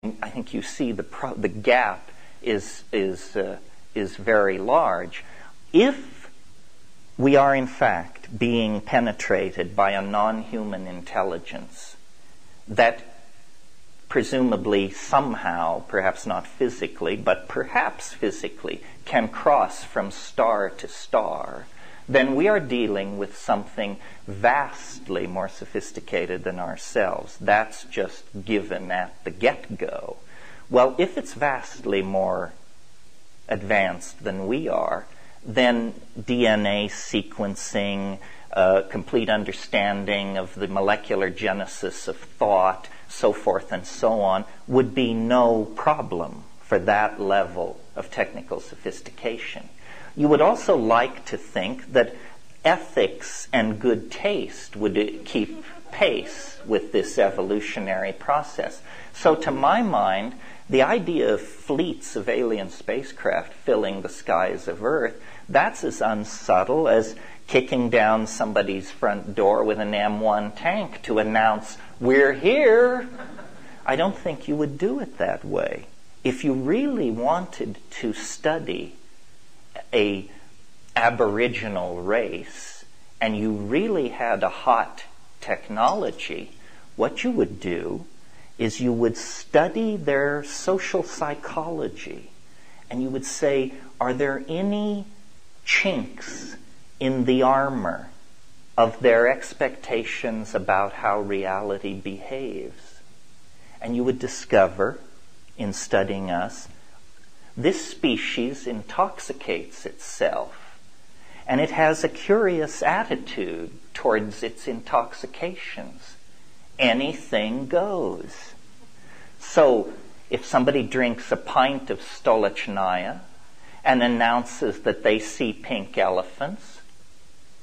I think you see the gap is very large. If we are in fact being penetrated by a non-human intelligence that presumably somehow, perhaps not physically, but perhaps physically, can cross from star to star, then we are dealing with something vastly more sophisticated than ourselves. That's just given at the get-go. Well, if it's vastly more advanced than we are, then DNA sequencing, complete understanding of the molecular genesis of thought, so forth and so on, would be no problem for that level of technical sophistication. You would also like to think that ethics and good taste would keep pace with this evolutionary process. So to my mind, the idea of fleets of alien spacecraft filling the skies of Earth, that's as unsubtle as kicking down somebody's front door with an M1 tank to announce, "We're here." I don't think you would do it that way. If you really wanted to study a aboriginal race and you really had a hot technology, what you would do is you would study their social psychology and you would say, are there any chinks in the armor of their expectations about how reality behaves? And you would discover, in studying us, this species intoxicates itself, and it has a curious attitude towards its intoxications. Anything goes. So, if somebody drinks a pint of Stolichnaya and announces that they see pink elephants,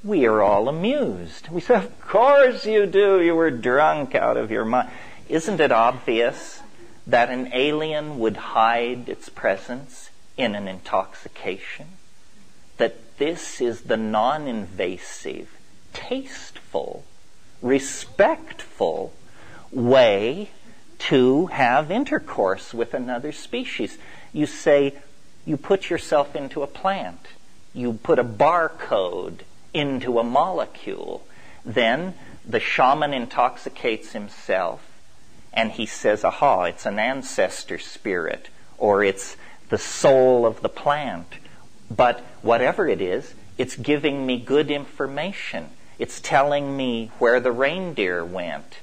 we are all amused. We say, "Of course you do, you were drunk out of your mind." Isn't it obvious that an alien would hide its presence in an intoxication? That this is the non-invasive, tasteful, respectful way to have intercourse with another species. You say, you put yourself into a plant. You put a barcode into a molecule. Then the shaman intoxicates himself and he says, aha, it's an ancestor spirit, or it's the soul of the plant. But whatever it is, it's giving me good information. It's telling me where the reindeer went.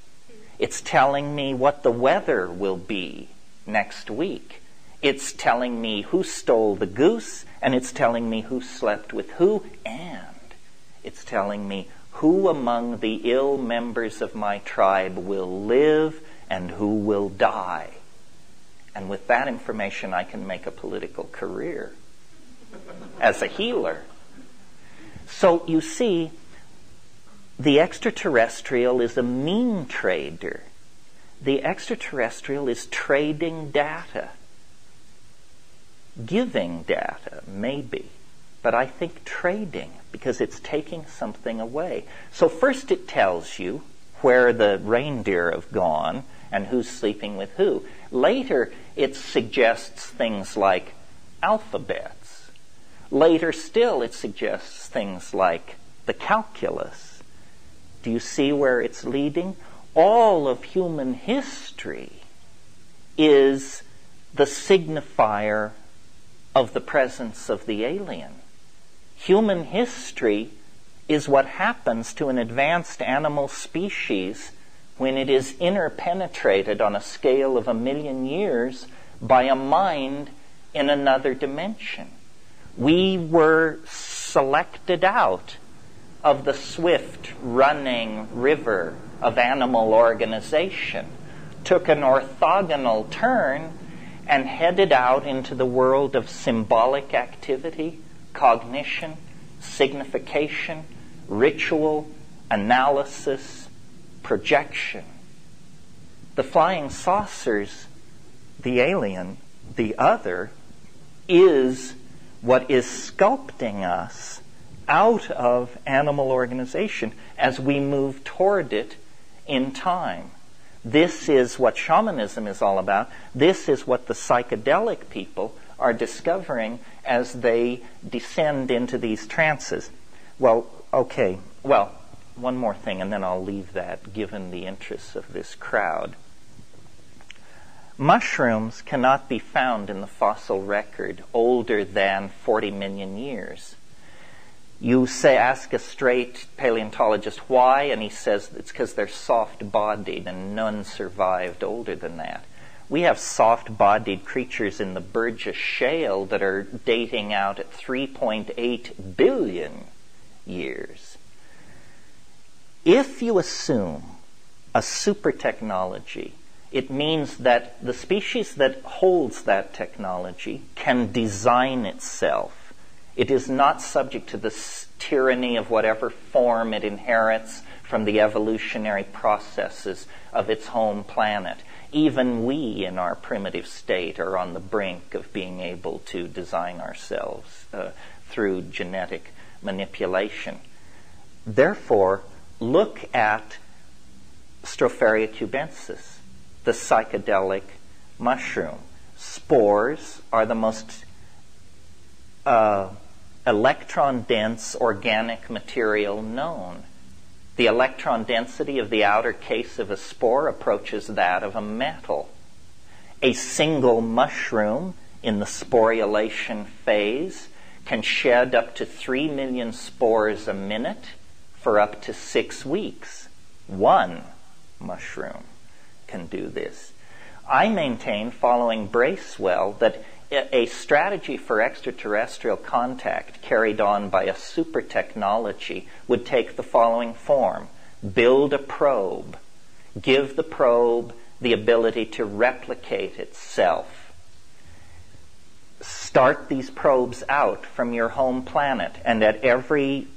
It's telling me what the weather will be next week. It's telling me who stole the goose, and it's telling me who slept with who, and it's telling me who among the ill members of my tribe will live and who will die. And with that information, I can make a political career as a healer. So you see, the extraterrestrial is a mean trader. The extraterrestrial is trading data. Giving data, maybe. But I think trading, because it's taking something away. So first it tells you where the reindeer have gone and who's sleeping with who. Later it suggests things like alphabets. Later still it suggests things like the calculus. Do you see where it's leading? All of human history is the signifier of the presence of the alien. Human history is what happens to an advanced animal species when it is interpenetrated on a scale of 1,000,000 years by a mind in another dimension. We were selected out of the swift running river of animal organization, took an orthogonal turn, and headed out into the world of symbolic activity, cognition, signification, ritual, analysis, projection. The flying saucers, the alien, the other, is what is sculpting us out of animal organization as we move toward it in time. This is what shamanism is all about. This is what the psychedelic people are discovering as they descend into these trances. Well, okay. Well, one more thing, and then I'll leave that, given the interests of this crowd. Mushrooms cannot be found in the fossil record older than 40 million years. You ask a straight paleontologist why, and he says it's because they're soft-bodied and none survived older than that. We have soft-bodied creatures in the Burgess Shale that are dating out at 3.8 billion years. If you assume a super technology, it means that the species that holds that technology can design itself. It is not subject to the tyranny of whatever form it inherits from the evolutionary processes of its home planet. Even we, in our primitive state, are on the brink of being able to design ourselves through genetic manipulation. Therefore, look at Stropharia cubensis, the psychedelic mushroom. Spores are the most electron-dense organic material known. The electron density of the outer case of a spore approaches that of a metal. A single mushroom in the sporulation phase can shed up to 3 million spores a minute for up to 6 weeks. One mushroom can do this. I maintain, following Bracewell, that a strategy for extraterrestrial contact carried on by a super technology would take the following form. Build a probe. Give the probe the ability to replicate itself. Start these probes out from your home planet, and at every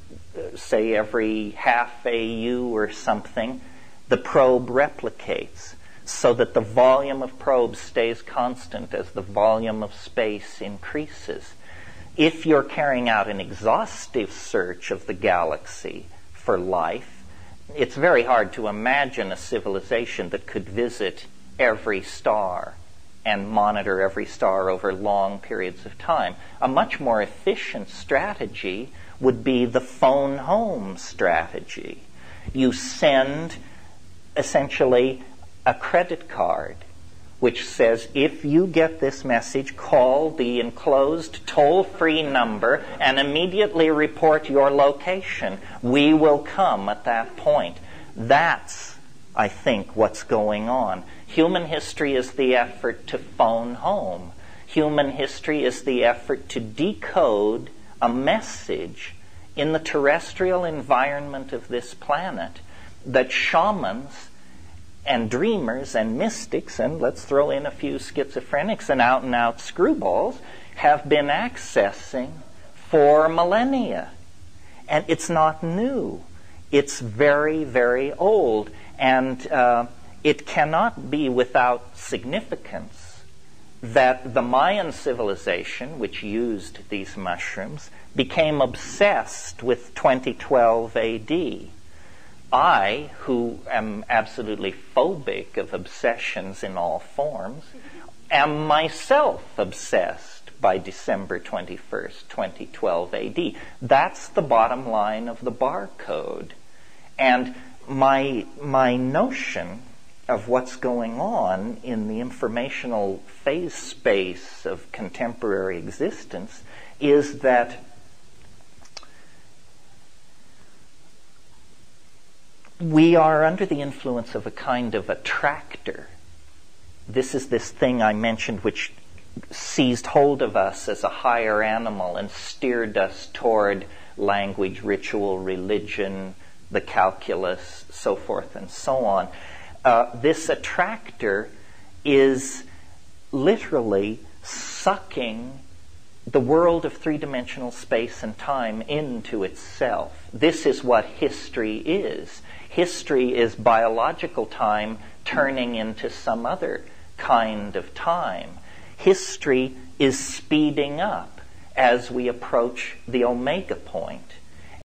half AU or something, the probe replicates, so that the volume of probes stays constant as the volume of space increases. If you're carrying out an exhaustive search of the galaxy for life, it's very hard to imagine a civilization that could visit every star and monitor every star over long periods of time. A much more efficient strategy would be the phone home strategy. You send essentially a credit card which says, if you get this message, call the enclosed toll-free number and immediately report your location. We will come at that point. That's, I think, what's going on. Human history is the effort to phone home. Human history is the effort to decode a message in the terrestrial environment of this planet that shamans and dreamers and mystics, and let's throw in a few schizophrenics and out-and-out screwballs, have been accessing for millennia. And it's not new. It's very, very old. And it cannot be without significance that the Mayan civilization, which used these mushrooms, became obsessed with 2012 AD. I, who am absolutely phobic of obsessions in all forms, am myself obsessed by December 21st, 2012 AD. That's the bottom line of the barcode. And my notion of what's going on in the informational phase space of contemporary existence is that we are under the influence of a kind of attractor. This is this thing I mentioned which seized hold of us as a higher animal and steered us toward language, ritual, religion, the calculus, so forth and so on. This attractor is literally sucking the world of three-dimensional space and time into itself. This is what history is. History is biological time turning into some other kind of time. History is speeding up as we approach the omega point.